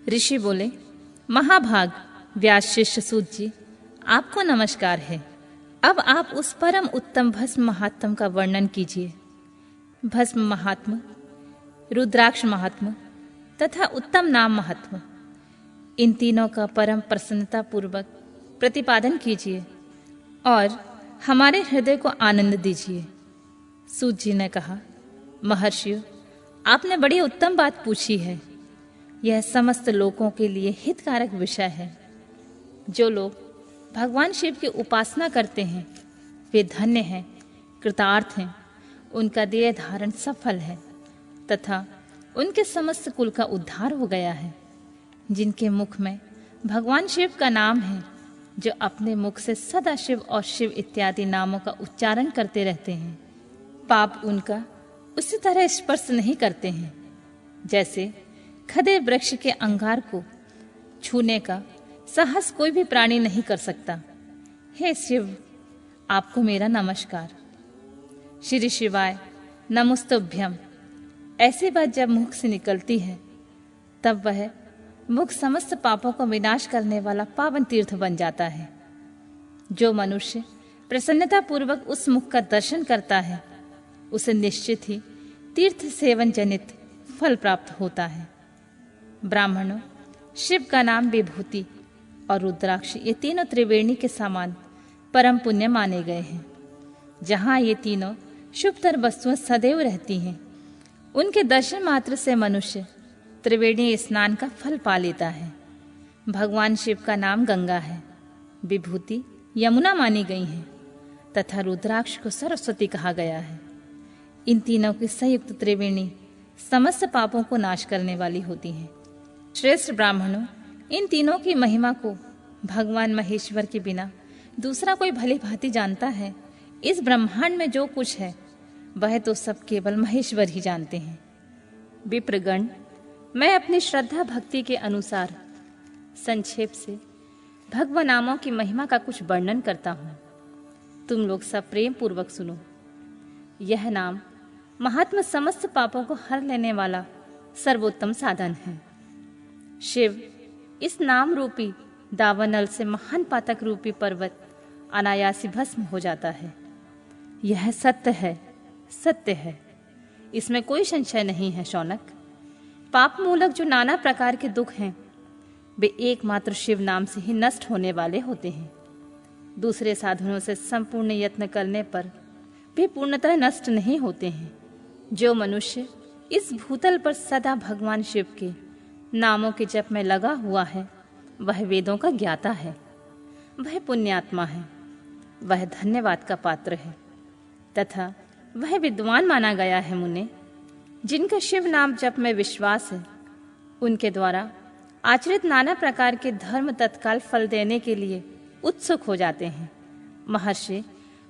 ऋषि बोले, महाभाग व्यास शिष्य सूत जी, आपको नमस्कार है। अब आप उस परम उत्तम भस्म महात्म का वर्णन कीजिए। भस्म महात्म, रुद्राक्ष महात्म तथा उत्तम नाम महात्म, इन तीनों का परम प्रसन्नता पूर्वक प्रतिपादन कीजिए और हमारे हृदय को आनंद दीजिए। सूत जी ने कहा, महर्षियों, आपने बड़ी उत्तम बात पूछी है। यह समस्त लोगों के लिए हितकारक विषय है। जो लोग भगवान शिव की उपासना करते हैं वे धन्य हैं, कृतार्थ हैं, उनका देह धारण सफल है तथा उनके समस्त कुल का उद्धार हो गया है। जिनके मुख में भगवान शिव का नाम है, जो अपने मुख से सदा शिव और शिव इत्यादि नामों का उच्चारण करते रहते हैं, पाप उनका उसी तरह स्पर्श नहीं करते हैं जैसे खदे वृक्ष के अंगार को छूने का साहस कोई भी प्राणी नहीं कर सकता। हे शिव, आपको मेरा नमस्कार। श्री शिवाय नमोस्तुभ्यम। ऐसी बात जब मुख से निकलती है तब वह मुख समस्त पापों का विनाश करने वाला पावन तीर्थ बन जाता है। जो मनुष्य प्रसन्नता पूर्वक उस मुख का दर्शन करता है उसे निश्चित ही तीर्थ सेवन जनित फल प्राप्त होता है। ब्राह्मणों, शिव का नाम विभूति और रुद्राक्ष ये तीनों त्रिवेणी के समान परम पुण्य माने गए हैं। जहाँ ये तीनों शुभतर वस्तुएं सदैव रहती हैं, उनके दर्शन मात्र से मनुष्य त्रिवेणी स्नान का फल पा लेता है। भगवान शिव का नाम गंगा है, विभूति यमुना मानी गई है तथा रुद्राक्ष को सरस्वती कहा गया है। इन तीनों की संयुक्त त्रिवेणी समस्त पापों को नाश करने वाली होती है। श्रेष्ठ ब्राह्मणों, इन तीनों की महिमा को भगवान महेश्वर के बिना दूसरा कोई भली भांति जानता है। इस ब्रह्मांड में जो कुछ है वह तो सब केवल महेश्वर ही जानते हैं। विप्रगण, मैं अपनी श्रद्धा भक्ति के अनुसार संक्षेप से भगवान नामों की महिमा का कुछ वर्णन करता हूँ। तुम लोग सब प्रेम पूर्वक सुनो। यह नाम महात्मा समस्त पापों को हर लेने वाला सर्वोत्तम साधन है। शिव इस नाम रूपी दावानल से महान पातक रूपी पर्वत अनायासी भस्म हो जाता है। यह सत्य है, सत्य है, इसमें कोई संशय नहीं है शौनक। पाप मूलक जो नाना प्रकार के दुख हैं वे एकमात्र शिव नाम से ही नष्ट होने वाले होते हैं। दूसरे साधनों से संपूर्ण यत्न करने पर वे पूर्णतः नष्ट नहीं होते हैं। जो मनुष्य इस भूतल पर सदा भगवान शिव के नामों के जप में लगा हुआ है वह वेदों का ज्ञाता है, वह पुण्यात्मा है, वह धन्यवाद का पात्र है तथा वह विद्वान माना गया है। मुने, जिनका शिव नाम जप में विश्वास है उनके द्वारा आचरित नाना प्रकार के धर्म तत्काल फल देने के लिए उत्सुक हो जाते हैं। महर्षि,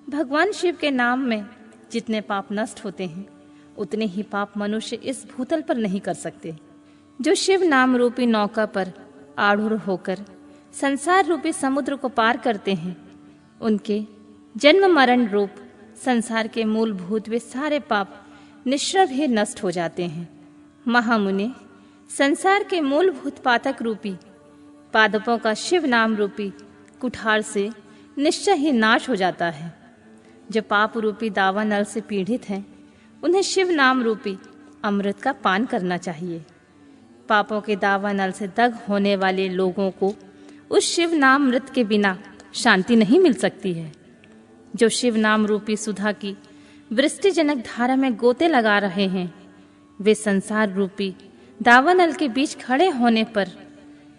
भगवान शिव के नाम में जितने पाप नष्ट होते हैं उतने ही पाप मनुष्य इस भूतल पर नहीं कर सकते। जो शिव नाम रूपी नौका पर आरूढ़ होकर संसार रूपी समुद्र को पार करते हैं उनके जन्म मरण रूप संसार के मूलभूत वे सारे पाप निश्चय ही नष्ट हो जाते हैं। महामुनि, संसार के मूलभूत पातक रूपी पादपों का शिव नाम रूपी कुठार से निश्चय ही नाश हो जाता है। जो पाप रूपी दावानल से पीड़ित हैं उन्हें शिव नाम रूपी अमृत का पान करना चाहिए। पापों के दावानल से दग होने वाले लोगों को उस शिव नाम अमृत के बिना शांति नहीं मिल सकती है। जो शिव नाम रूपी सुधा की वृष्टिजनक धारा में गोते लगा रहे हैं वे संसार रूपी दावानल के बीच खड़े होने पर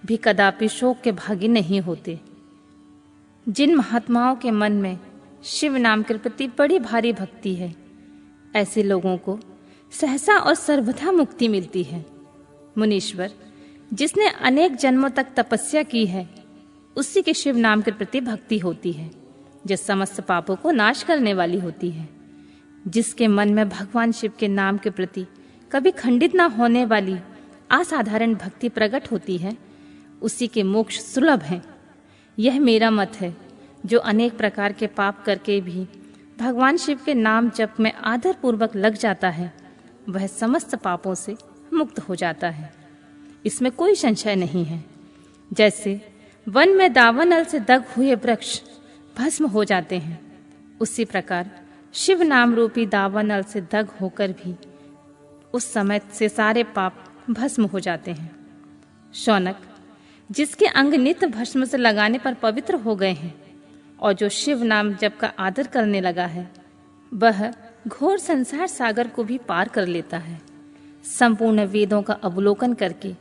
भी कदापि शोक के भागी नहीं होते। जिन महात्माओं के मन में शिव नाम के प्रति बड़ी भारी भक्ति है ऐसे लोगों को सहसा और सर्वथा मुक्ति मिलती है। मुनीश्वर, जिसने अनेक जन्मों तक तपस्या की है उसी के शिव नाम के प्रति भक्ति होती है जो समस्त पापों को नाश करने वाली होती है। जिसके मन में भगवान शिव के नाम के प्रति कभी खंडित न होने वाली असाधारण भक्ति प्रकट होती है उसी के मोक्ष सुलभ हैं। यह मेरा मत है। जो अनेक प्रकार के पाप करके भी भगवान शिव के नाम जप में आदर पूर्वक लग जाता है वह समस्त पापों से मुक्त हो जाता है। इसमें कोई संशय नहीं है। जैसे वन में दावानल से दग हुए वृक्ष भस्म हो जाते हैं, उसी प्रकार शिव नाम रूपी दावानल से दग होकर भी उस समय से सारे पाप भस्म हो जाते हैं। शौनक, जिसके अंग नित्य भस्म से लगाने पर पवित्र हो गए हैं और जो शिव नाम जप का आदर करने लगा है, वह घोर संसार सागर को भी पार कर लेता है। संपूर्ण वेदों का अवलोकन करके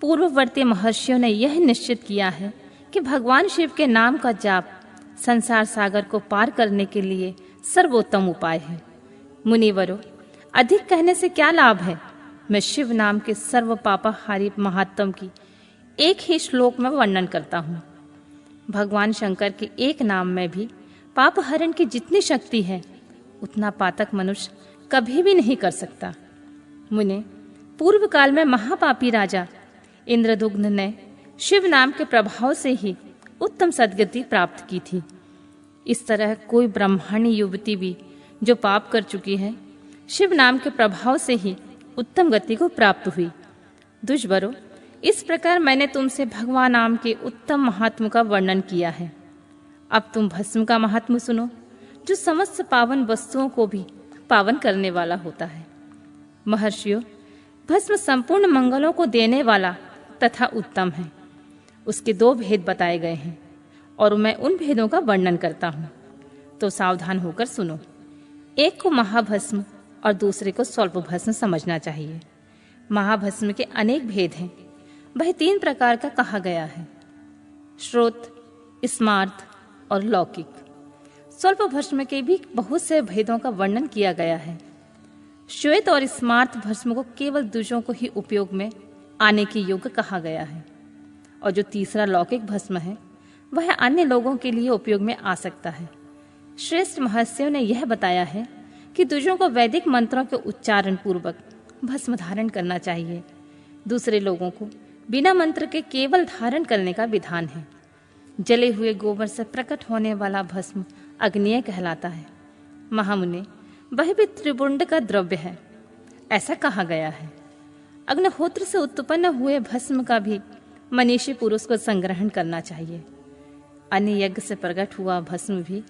पूर्ववर्ती महर्षियों ने यह निश्चित किया है कि भगवान शिव के नाम का जाप संसार सागर को पार करने के लिए सर्वोत्तम उपाय है। मुनिवरों, अधिक कहने से क्या लाभ है। मैं शिव नाम के सर्व पापाहारी महात्म की एक ही श्लोक में वर्णन करता हूँ। भगवान शंकर के एक नाम में भी पाप हरण की जितनी शक्ति है, उतना पातक मनुष्य कभी भी नहीं कर सकता। मुने, पूर्व काल में महापापी राजा इंद्रदुग्न ने शिव नाम के प्रभाव से ही उत्तम सद्गति प्राप्त की थी। इस तरह कोई ब्राह्मणी युवती भी जो पाप कर चुकी है, शिव नाम के प्रभाव से ही उत्तम गति को प्राप्त हुई। दुष्वरों, इस प्रकार मैंने तुमसे भगवान नाम के उत्तम महात्म का वर्णन किया है। अब तुम भस्म का महात्म सुनो, जो समस्त पावन वस्तुओं को भी पावन करने वाला होता है। महर्षियों, भस्म संपूर्ण मंगलों को देने वाला तथा उत्तम है। उसके 2 भेद बताए गए हैं और मैं उन भेदों का वर्णन करता हूँ, तो सावधान होकर सुनो। एक को महाभस्म और दूसरे को स्वल्प भस्म समझना चाहिए। महाभस्म के अनेक भेद हैं। वह 3 प्रकार का कहा गया है: श्रोत, स्मार्त और लौकिक। स्वल्प भस्म के भी बहुत से भेदों का वर्णन किया गया है। श्वेत और स्मार्त भस्म को केवल द्विजों को ही उपयोग में आने के योग्य कहा गया है, और जो तीसरा लौकिक भस्म है, वह अन्य लोगों के लिए उपयोग में आ सकता है। श्रेष्ठ महर्षियों ने यह बताया है कि द्विजों को वैदिक मंत्रों के उच्चारण पूर्वक भस्म धारण करना चाहिए। दूसरे लोगों को बिना मंत्र के केवल धारण करने का विधान है। जले हुए गोबर से प्रकट होने वाला भस्म अग्नेय कहलाता है। महामुने, वह भी त्रिपुंड का द्रव्य है, ऐसा कहा गया है। अग्निहोत्र से उत्पन्न हुए भस्म का भी मनीषी पुरुष को संग्रहण करना चाहिए। अन्य यज्ञ से प्रकट हुआ भस्म भी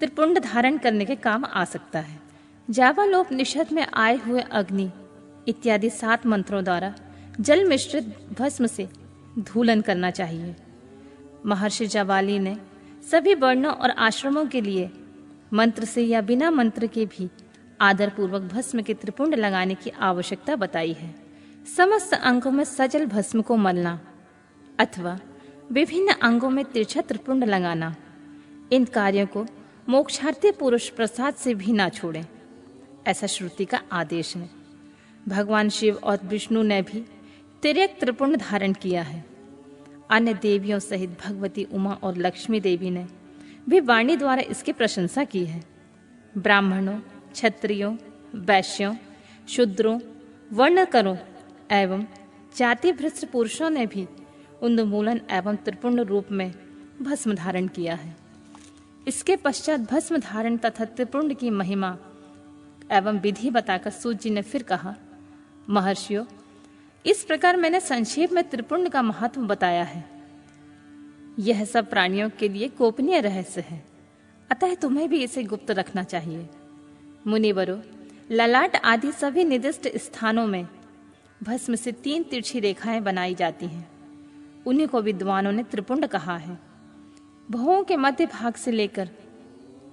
त्रिपुंड धारण करने के काम आ सकता है। जावालोपनिषद में आए हुए अग्नि इत्यादि 7 मंत्रों द्वारा जल मिश्रित भस्म से धूलन करना चाहिए। महर्षि जाबाली ने सभी वर्णों और आश्रमों के लिए मंत्र से या बिना मंत्र के भी आदर पूर्वक भस्म के त्रिपुंड लगाने की आवश्यकता बताई है। समस्त अंगों में सजल भस्म को मलना अथवा विभिन्न अंगों में तिरछा त्रिपुंड लगाना, इन कार्यों को मोक्षार्थी पुरुष प्रसाद से भी ना छोड़ें, ऐसा श्रुति का आदेश है। भगवान शिव और विष्णु ने भी तिर्यक त्रिपुंड धारण किया है। अन्य देवियों सहित भगवती उमा और लक्ष्मी देवी ने भी वाणी द्वारा इसकी प्रशंसा की है। ब्राह्मणों, क्षत्रियों, वैश्यों, शूद्रों, वर्णकरों एवं जाति भ्रष्ट पुरुषों ने भी उन्मूलन एवं त्रिपुंड रूप में भस्म धारण किया है। इसके पश्चात भस्म धारण तथा त्रिपुंड की महिमा एवं विधि बताकर सूत जी ने फिर कहा, महर्षियों, इस प्रकार मैंने संक्षेप में त्रिपुंड का महत्व बताया है। यह सब प्राणियों के लिए गोपनीय रहस्य है, अतः तुम्हें भी इसे गुप्त रखना चाहिए। मुनिवरों, ललाट आदि सभी निर्दिष्ट स्थानों में भस्म से 3 तिरछी रेखाएं बनाई जाती हैं। उन्हीं को विद्वानों ने त्रिपुंड कहा है। भवों के मध्य भाग से लेकर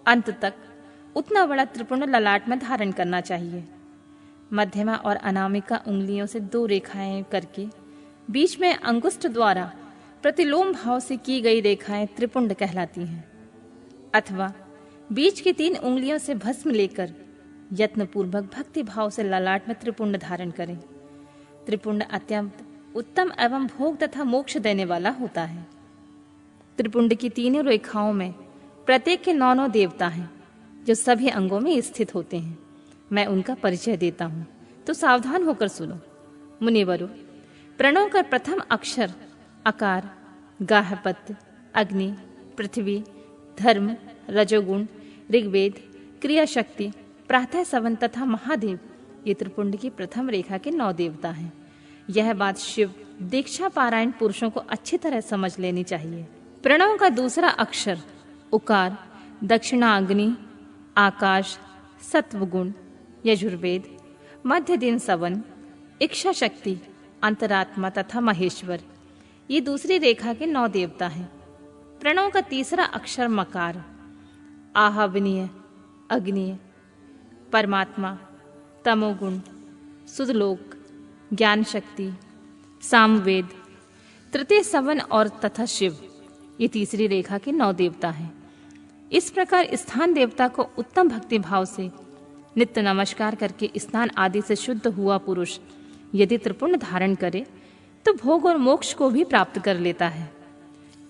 अंत तक उतना बड़ा त्रिपुंड ललाट में धारण करना चाहिए। मध्यमा और अनामिका उंगलियों से 2 रेखाएं करके बीच में अंगुष्ठ द्वारा प्रतिलोम भाव से की गई रेखाएं त्रिपुंड कहलाती हैं। अथवा बीच की 3 उंगलियों से भस्म लेकर यत्न पूर्वक भक्ति भाव से ललाट में त्रिपुंड धारण करें। त्रिपुंड अत्यंत उत्तम एवं भोग तथा मोक्ष देने वाला होता है। त्रिपुंड की 3 रेखाओं में प्रत्येक के 9 देवता हैं, जो सभी अंगों में स्थित होते हैं। मैं उनका परिचय देता हूँ, तो सावधान होकर सुनो। मुनिवरों, प्रणव का प्रथम अक्षर अकार, गार्हपत्य, अग्नि, पृथ्वी, धर्म, रजोगुण, ऋग्वेद, क्रिया शक्ति, प्रातः सवन तथा महादेव, ये त्रिपुंड की प्रथम रेखा के 9 देवता हैं। यह बात शिव दीक्षा पारायण पुरुषों को अच्छी तरह समझ लेनी चाहिए। प्रणव का दूसरा अक्षर उकार, दक्षिणाग्नि, आकाश, सत्वगुण, यजुर्वेद, मध्य दिन सवन, इच्छा शक्ति, अंतरात्मा तथा महेश्वर, ये दूसरी रेखा के 9 देवता हैं। प्रणव का तीसरा अक्षर मकार, आहवनीय, अग्निय, परमात्मा, तमोगुण, सुदलोक, ज्ञान शक्ति, सामवेद, तृतीय सवन और तथा शिव, ये तीसरी रेखा के 9 देवता हैं। इस प्रकार स्थान देवता को उत्तम भक्ति भाव से नित्य नमस्कार करके स्नान आदि से शुद्ध हुआ पुरुष यदि त्रिपुंड धारण करे तो भोग और मोक्ष को भी प्राप्त कर लेता है।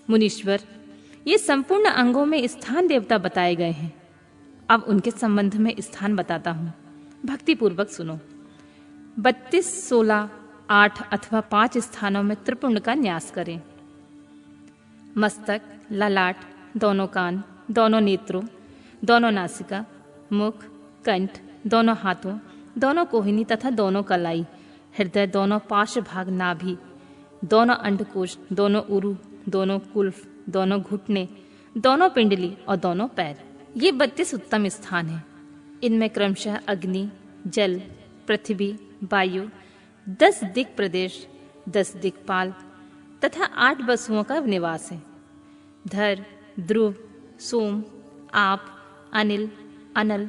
मुनीश्वर, ये संपूर्ण अंगों में स्थान देवता बताए गए हैं। अब उनके संबंध में स्थान बताता हूँ, भक्ति पूर्वक सुनो। 32, 16, 8 अथवा 5 स्थानों में त्रिपुंड का न्यास करें। मस्तक, ललाट, दोनों कान, दोनों नेत्रों, दोनों नासिका, मुख, कंठ, दोनों हाथों, दोनों कोहिनी तथा दोनों कलाई, हृदय, दोनों पार्श्व भाग नाभि, दोनों अंडकोश, दोनों उरु, दोनों कुल्फ, दोनों घुटने, दोनों पिंडली और दोनों पैर, ये 32 उत्तम स्थान हैं। इनमें क्रमशः अग्नि, जल, पृथ्वी, वायु, 10 दिक् प्रदेश, 10 दिक्पाल तथा 8 वसुओं का निवास है। धर, ध्रुव, सोम, आप, अनिल, अनल,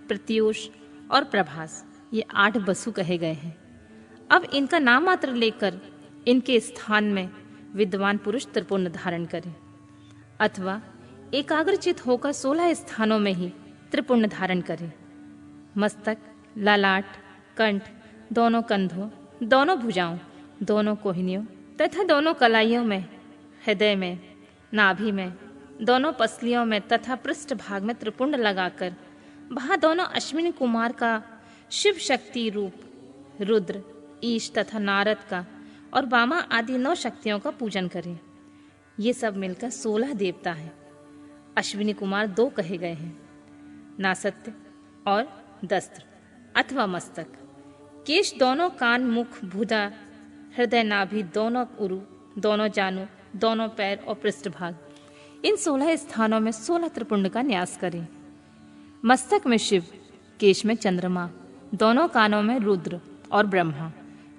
प्रत्यूष और प्रभास, ये 8 वसु कहे गए हैं। अब इनका नाम मात्र लेकर इनके स्थान में विद्वान पुरुष त्रिपुंड धारण करे अथवा एकाग्रचित होकर 16 स्थानों में ही त्रिपुंड धारण करे। मस्तक, ललाट, कंठ, दोनों कंधों, दोनों भुजाओं, दोनों कोहिनियों तथा दोनों कलाइयों में, हृदय में, नाभि में, दोनों पसलियों में तथा पृष्ठ भाग में त्रिपुंड लगाकर वहां दोनों अश्विनी कुमार का शिव शक्ति रूप रुद्र, ईश तथा नारद का और वामा आदि 9 शक्तियों का पूजन करें। ये सब मिलकर 16 देवता हैं। अश्विनी कुमार 2 कहे गए हैं, नासत्य और दस्त्र अथवा मस्तक, केश, दोनों कान, मुख, भुजा, हृदय, नाभि, दोनों उरु, दोनों जानु, दोनों पैर और पृष्ठभाग, इन 16 स्थानों में 16 त्रिपुंड का न्यास करें। मस्तक में शिव, केश में चंद्रमा, दोनों कानों में रुद्र और ब्रह्मा,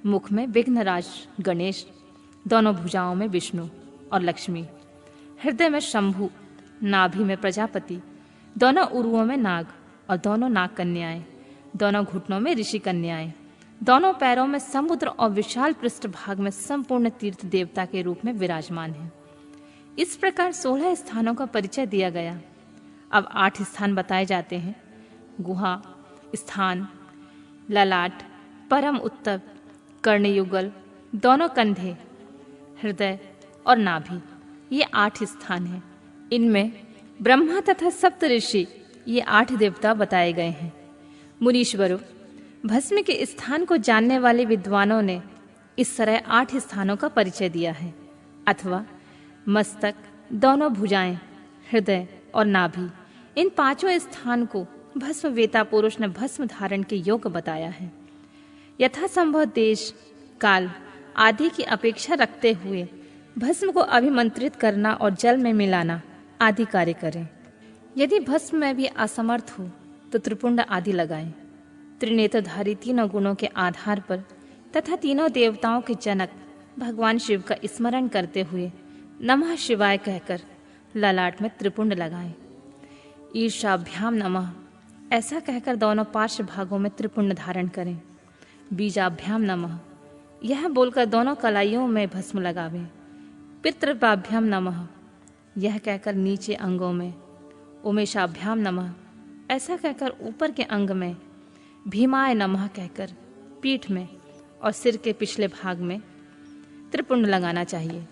मुख में विघ्नराज गणेश, दोनों भुजाओं में विष्णु और लक्ष्मी, हृदय में शंभु, नाभि में प्रजापति, दोनों उरुओं में नाग और दोनों नाग कन्याएं, दोनों घुटनों में ऋषि कन्याएं, दोनों पैरों में समुद्र और विशाल पृष्ठ भाग में संपूर्ण तीर्थ देवता के रूप में विराजमान है। इस प्रकार 16 स्थानों का परिचय दिया गया। अब 8 स्थान बताए जाते हैं। गुहा, स्थान, ललाट, परम उत्तम, कर्णयुगल, दोनों कंधे, हृदय और नाभि, ये 8 स्थान हैं। इनमें ब्रह्मा तथा सप्त ऋषि, ये 8 देवता बताए गए हैं। मुनीश्वरों, भस्म के स्थान को जानने वाले विद्वानों ने इस तरह 8 स्थानों का परिचय दिया है, अथवा मस्तक, दोनों भुजाएं, हृदय और नाभि, इन 5 स्थान को भस्म वेता पुरुष ने भस्म धारण के योग्य बताया है। यथासंभव देश, काल आदि की अपेक्षा रखते हुए भस्म को अभिमंत्रित करना और जल में मिलाना आदि कार्य करें। यदि भस्म में भी असमर्थ हो तो त्रिपुंड आदि लगाएं। त्रिनेत्रधारी तीनों गुणों के आधार पर तथा तीनों देवताओं के जनक भगवान शिव का स्मरण करते हुए नमः शिवाय कहकर ललाट में त्रिपुंड लगाएं। ईशाभ्याम नमः ऐसा कहकर दोनों पार्श्व भागों में त्रिपुंड धारण करें। बीजाभ्याम नमः यह बोलकर दोनों कलाइयों में भस्म लगावें। पितृपाभ्याम नमः यह कहकर नीचे अंगों में। उमेशाभ्याम नमः ऐसा कहकर ऊपर के अंग में। भीमाय नमः कहकर पीठ में और सिर के पिछले भाग में त्रिपुंड लगाना चाहिए।